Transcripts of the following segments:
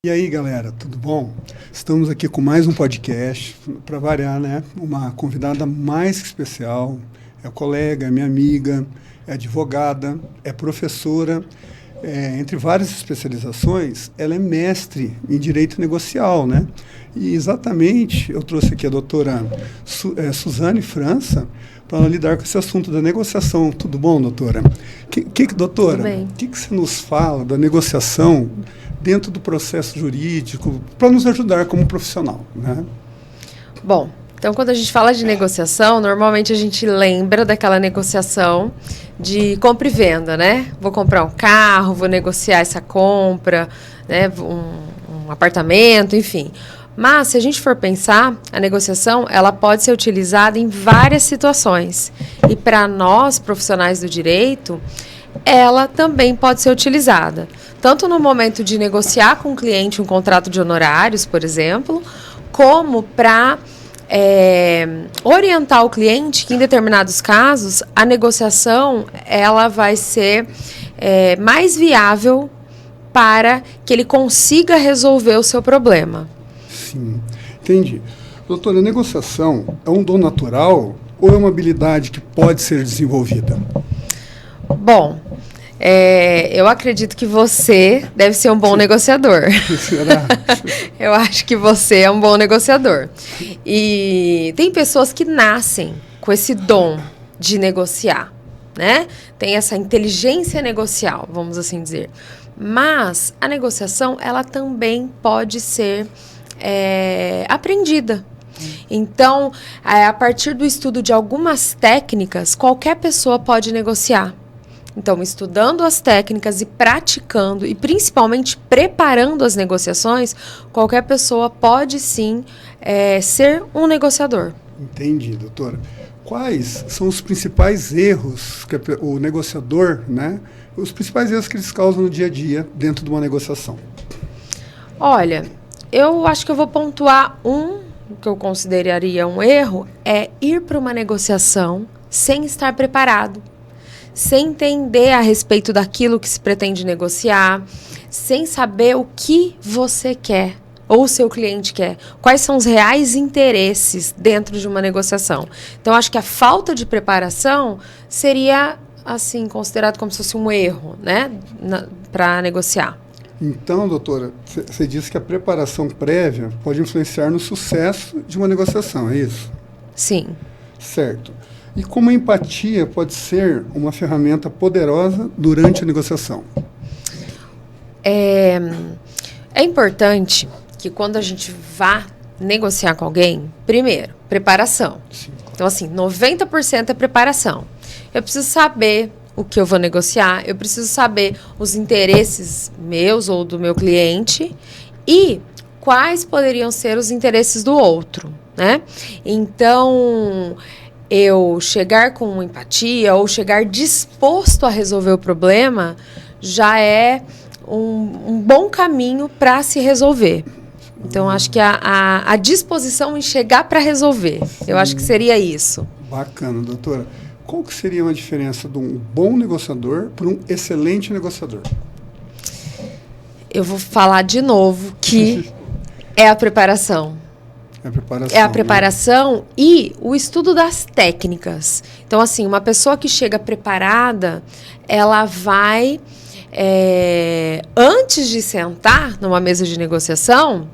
E aí, galera, tudo bom? Estamos aqui com mais um podcast, para variar, né? Uma convidada mais que especial, é colega, é minha amiga, é advogada, é professora, entre várias especializações, ela é mestre em direito negocial, né? E exatamente, eu trouxe aqui a doutora Suzane França para lidar com esse assunto da negociação. Tudo bom, doutora? Doutora, Tudo bem. O que você nos fala da negociação dentro do processo jurídico, para nos ajudar como profissional, né? Bom, então quando a gente fala de negociação, normalmente a gente lembra daquela negociação de compra e venda, né? Vou comprar um carro, vou negociar essa compra, né? Um apartamento, enfim. Mas, se a gente for pensar, a negociação, ela pode ser utilizada em várias situações. E para nós, profissionais do direito, ela também pode ser utilizada. Tanto no momento de negociar com o cliente um contrato de honorários, por exemplo, como para orientar o cliente que, em determinados casos, a negociação ela vai ser mais viável para que ele consiga resolver o seu problema. Sim, entendi. Doutora, a negociação é um dom natural ou é uma habilidade que pode ser desenvolvida? Bom, eu acredito que você deve ser um bom negociador. Será? Eu acho que você é um bom negociador. E tem pessoas que nascem com esse dom de negociar, né? Tem essa inteligência negocial, vamos assim dizer. Mas a negociação, ela também pode ser aprendida. Então, a partir do estudo de algumas técnicas, qualquer pessoa pode negociar. Então, estudando as técnicas e praticando, e principalmente preparando as negociações, qualquer pessoa pode sim ser um negociador. Entendi, doutora. Quais são os principais erros que o negociador, né? Os principais erros que eles causam no dia a dia dentro de uma negociação? Olha, eu acho que eu vou pontuar que eu consideraria um erro, é ir para uma negociação sem estar preparado, sem entender a respeito daquilo que se pretende negociar, sem saber o que você quer ou o seu cliente quer, quais são os reais interesses dentro de uma negociação. Então, acho que a falta de preparação seria, assim, considerado como se fosse um erro, né, para negociar. Então, doutora, você disse que a preparação prévia pode influenciar no sucesso de uma negociação, é isso? Sim. Certo. E como a empatia pode ser uma ferramenta poderosa durante a negociação? É importante que quando a gente vá negociar com alguém, primeiro, preparação. Sim. Então, assim, 90% é preparação. Eu preciso saber o que eu vou negociar, eu preciso saber os interesses meus ou do meu cliente e quais poderiam ser os interesses do outro, né? Então, eu chegar com empatia ou chegar disposto a resolver o problema já é um bom caminho para se resolver. Então, acho que a disposição em chegar para resolver, eu acho que seria isso. Bacana, doutora. Qual que seria uma diferença de um bom negociador para um excelente negociador? Eu vou falar de novo que é a preparação. É a preparação, né? E o estudo das técnicas. Então, assim, uma pessoa que chega preparada, ela vai, antes de sentar numa mesa de negociação,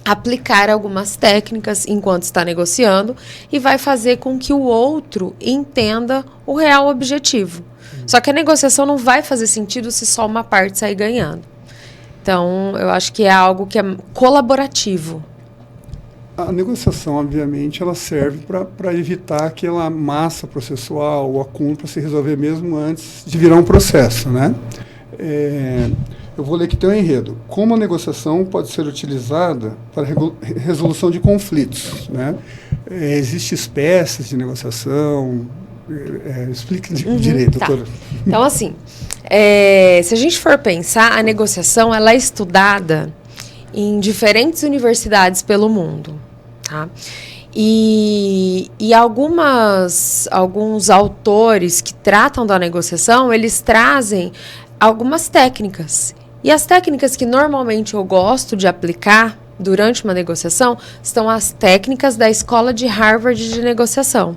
aplicar algumas técnicas enquanto está negociando e vai fazer com que o outro entenda o real objetivo. Só que a negociação não vai fazer sentido se só uma parte sair ganhando. Então, eu acho que é algo que é colaborativo. A negociação, obviamente, ela serve para evitar aquela massa processual, o acúmulo para se resolver mesmo antes de virar um processo, né? Eu vou ler aqui teu enredo. Como a negociação pode ser utilizada para resolução de conflitos, né? Existem espécies de negociação? Explique direito, tá. doutora. Então, assim, se a gente for pensar, a negociação ela é estudada em diferentes universidades pelo mundo, tá? E alguns autores que tratam da negociação, eles trazem algumas técnicas. E as técnicas que normalmente eu gosto de aplicar durante uma negociação são as técnicas da Escola de Harvard de negociação.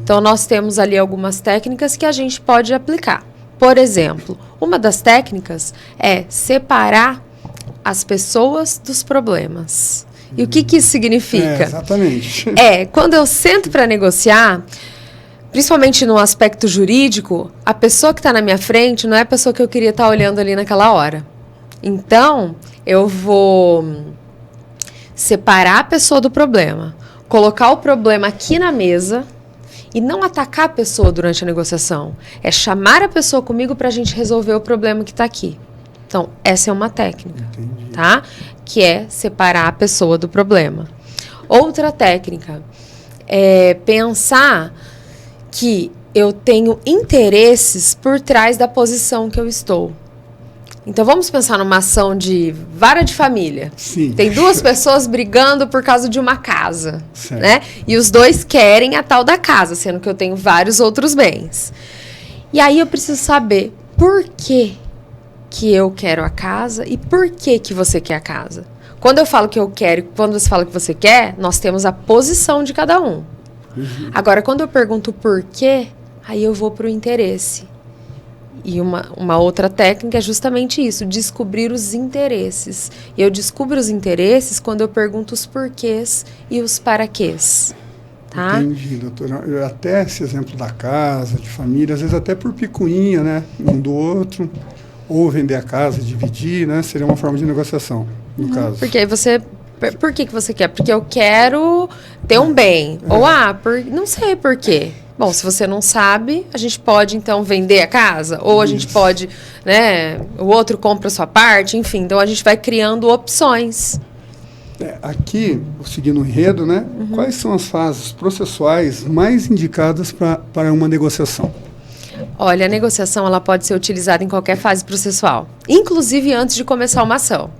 Então, nós temos ali algumas técnicas que a gente pode aplicar. Por exemplo, uma das técnicas é separar as pessoas dos problemas. E o que isso significa? Exatamente. Quando eu sento para negociar, principalmente no aspecto jurídico, a pessoa que está na minha frente não é a pessoa que eu queria estar olhando ali naquela hora. Então, eu vou separar a pessoa do problema, colocar o problema aqui na mesa e não atacar a pessoa durante a negociação. É chamar a pessoa comigo para a gente resolver o problema que está aqui. Então, essa é uma técnica, tá? Que é separar a pessoa do problema. Outra técnica é pensar que eu tenho interesses por trás da posição que eu estou. Então, vamos pensar numa ação de vara de família. Sim. Tem duas pessoas brigando por causa de uma casa, certo, né? E os dois querem a tal da casa, sendo que eu tenho vários outros bens. E aí eu preciso saber por que eu quero a casa e por que você quer a casa. Quando eu falo que eu quero e quando você fala que você quer, nós temos a posição de cada um. Agora, quando eu pergunto por quê, aí eu vou para o interesse. E uma outra técnica é justamente isso, descobrir os interesses. E eu descubro os interesses quando eu pergunto os porquês e os paraquês. Tá? Entendi, doutora. Até esse exemplo da casa, de família, às vezes até por picuinha, né? Um do outro, ou vender a casa, dividir, né? Seria uma forma de negociação, no caso. Porque aí você... Por que você quer? Porque eu quero ter um bem. Ou, não sei por quê. Bom, se você não sabe, a gente pode, então, vender a casa. Ou a gente pode, né, o outro compra a sua parte, enfim. Então, a gente vai criando opções. Aqui, seguindo o enredo, né, quais são as fases processuais mais indicadas para uma negociação? Olha, a negociação ela pode ser utilizada em qualquer fase processual, inclusive antes de começar uma ação.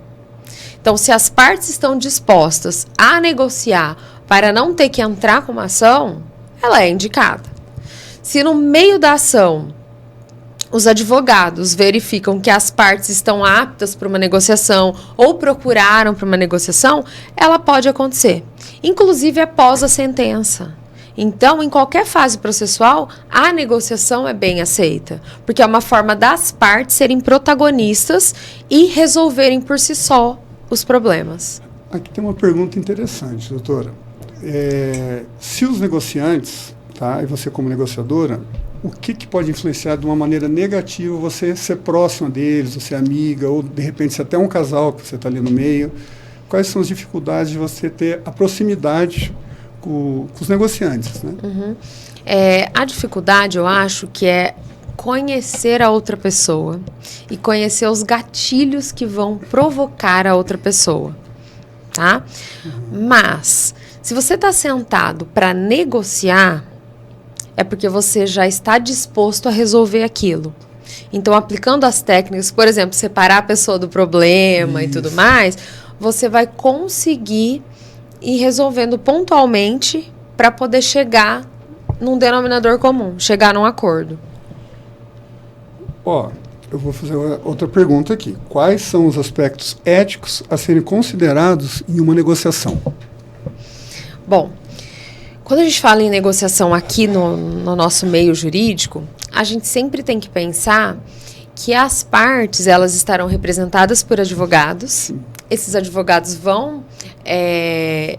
Então, se as partes estão dispostas a negociar para não ter que entrar com uma ação, ela é indicada. Se no meio da ação os advogados verificam que as partes estão aptas para uma negociação ou procuraram para uma negociação, ela pode acontecer, inclusive após a sentença. Então, em qualquer fase processual, a negociação é bem aceita, porque é uma forma das partes serem protagonistas e resolverem por si só os problemas. Aqui tem uma pergunta interessante, doutora. Se os negociantes, tá, e você como negociadora, o que pode influenciar de uma maneira negativa você ser próxima deles, você amiga, ou de repente se até um casal que você está ali no meio? Quais são as dificuldades de você ter a proximidade com os negociantes, né? A dificuldade, eu acho, que é conhecer a outra pessoa e conhecer os gatilhos que vão provocar a outra pessoa, tá? Mas, se você está sentado para negociar, é porque você já está disposto a resolver aquilo. Então, aplicando as técnicas, por exemplo, separar a pessoa do problema e tudo mais, você vai conseguir ir resolvendo pontualmente para poder chegar num denominador comum, chegar num acordo. Eu vou fazer outra pergunta aqui. Quais são os aspectos éticos a serem considerados em uma negociação? Bom, quando a gente fala em negociação aqui no nosso meio jurídico, a gente sempre tem que pensar que as partes, elas estarão representadas por advogados. Esses advogados vão,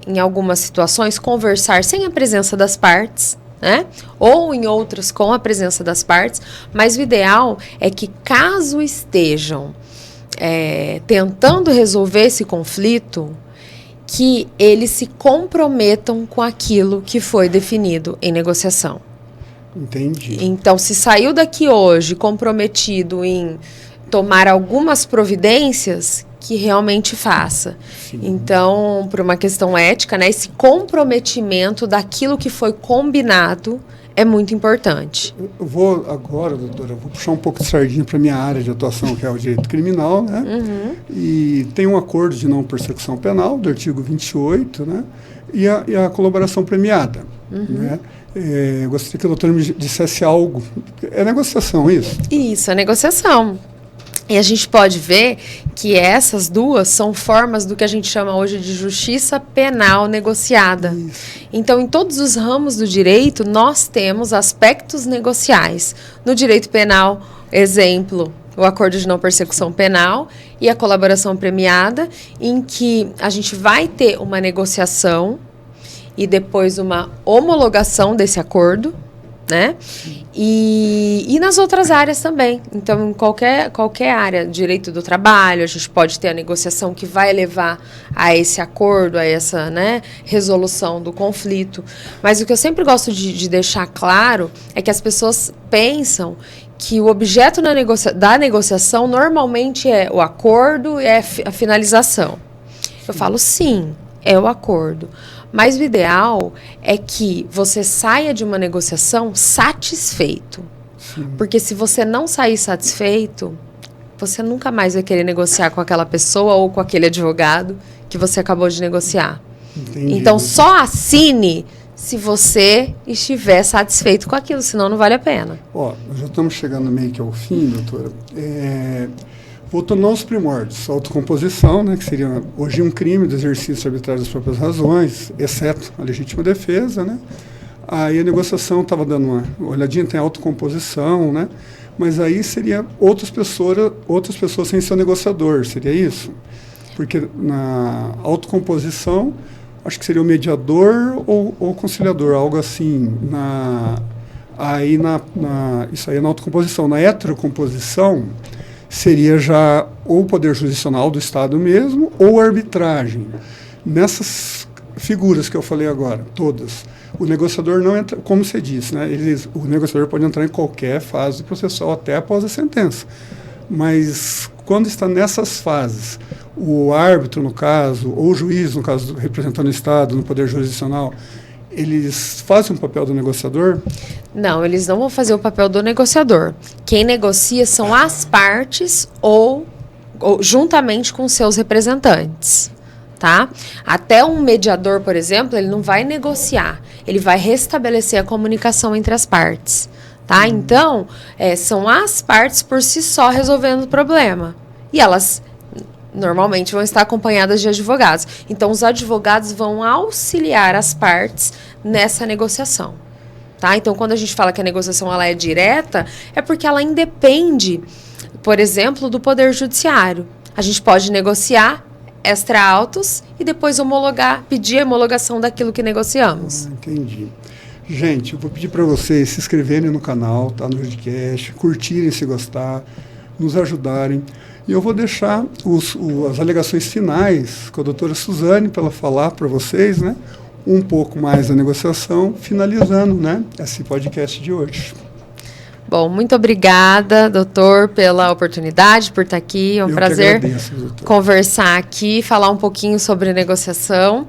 em algumas situações, conversar sem a presença das partes, né? Ou em outras com a presença das partes, mas o ideal é que, caso estejam tentando resolver esse conflito, que eles se comprometam com aquilo que foi definido em negociação. Entendi. Então, se saiu daqui hoje comprometido em tomar algumas providências, que realmente faça. Sim. Então, por uma questão ética, né, esse comprometimento daquilo que foi combinado é muito importante. Eu vou agora, doutora, puxar um pouco de sardinha para a minha área de atuação, que é o direito criminal, né? E tem um acordo de não persecução penal, do artigo 28, né? E a colaboração premiada, né? Eu gostaria que a doutora me dissesse algo. É negociação isso? Isso, é negociação. E a gente pode ver que essas duas são formas do que a gente chama hoje de justiça penal negociada. Isso. Então, em todos os ramos do direito, nós temos aspectos negociais. No direito penal, exemplo, o acordo de não persecução penal e a colaboração premiada, em que a gente vai ter uma negociação e depois uma homologação desse acordo, né? E nas outras áreas também. Então, em qualquer área, direito do trabalho, a gente pode ter a negociação que vai levar a esse acordo, a essa, né, resolução do conflito. Mas o que eu sempre gosto de deixar claro é que as pessoas pensam que o objeto da negociação normalmente é o acordo e a finalização. Eu falo sim, é o acordo. Mas o ideal é que você saia de uma negociação satisfeito. Sim. Porque se você não sair satisfeito, você nunca mais vai querer negociar com aquela pessoa ou com aquele advogado que você acabou de negociar. Entendi. Então, só assine se você estiver satisfeito com aquilo, senão não vale a pena. Ó, já estamos chegando meio que ao fim, doutora. Voltando aos primórdios, autocomposição, né, que seria hoje um crime do exercício arbitrário das próprias razões, exceto a legítima defesa, né? Aí a negociação estava dando uma olhadinha, tem autocomposição, né? Mas aí seria outras pessoas sem ser o negociador, seria isso? Porque na autocomposição, acho que seria o mediador ou conciliador, algo assim. Isso aí é na autocomposição. Na heterocomposição, seria já ou o Poder Jurisdicional do Estado mesmo, ou a arbitragem. Nessas figuras que eu falei agora, todas, o negociador não entra, como você disse, né? O negociador pode entrar em qualquer fase processual, até após a sentença. Mas, quando está nessas fases, o árbitro, no caso, ou o juiz, no caso, representando o Estado, no Poder Jurisdicional, eles fazem o papel do negociador? Não, eles não vão fazer o papel do negociador. Quem negocia são as partes ou juntamente com seus representantes, tá? Até um mediador, por exemplo, ele não vai negociar, ele vai restabelecer a comunicação entre as partes, tá? Então, são as partes por si só resolvendo o problema. E elas normalmente vão estar acompanhadas de advogados. Então, os advogados vão auxiliar as partes nessa negociação. Tá? Então, quando a gente fala que a negociação ela é direta, é porque ela independe, por exemplo, do Poder Judiciário. A gente pode negociar extra-autos e depois pedir a homologação daquilo que negociamos. Entendi. Gente, eu vou pedir para vocês se inscreverem no canal, tá, no podcast, curtirem se gostar, nos ajudarem. E eu vou deixar as alegações finais com a doutora Suzane para ela falar para vocês, né, um pouco mais da negociação, finalizando, né, esse podcast de hoje. Bom, muito obrigada, doutor, pela oportunidade, por estar aqui. É um prazer conversar aqui, falar um pouquinho sobre negociação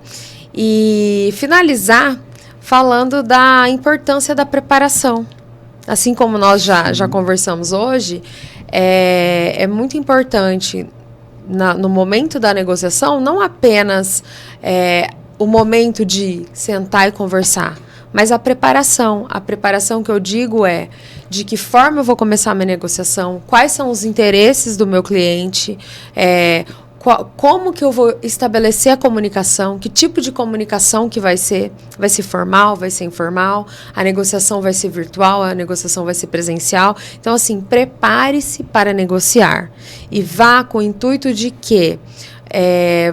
e finalizar falando da importância da preparação. Assim como nós já conversamos hoje, é muito importante no momento da negociação, não apenas o momento de sentar e conversar, mas a preparação. A preparação que eu digo é de que forma eu vou começar a minha negociação, quais são os interesses do meu cliente, como que eu vou estabelecer a comunicação, que tipo de comunicação que vai ser formal, vai ser informal, a negociação vai ser virtual, a negociação vai ser presencial. Então, assim, prepare-se para negociar e vá com o intuito de que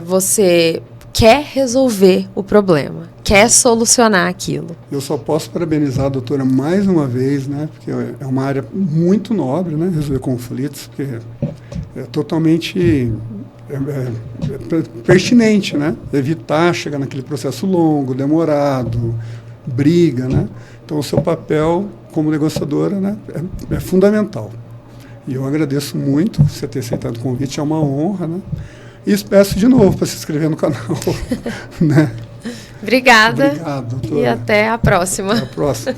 você quer resolver o problema, quer solucionar aquilo. Eu só posso parabenizar a doutora mais uma vez, né, porque é uma área muito nobre, né, resolver conflitos, porque é totalmente pertinente, né, evitar chegar naquele processo longo, demorado, briga, né. Então o seu papel como negociadora, né, é fundamental. E eu agradeço muito você ter aceitado o convite, é uma honra, né. E peço de novo para se inscrever no canal. Né? Obrigada. Obrigado, doutora. E até a próxima. Até a próxima.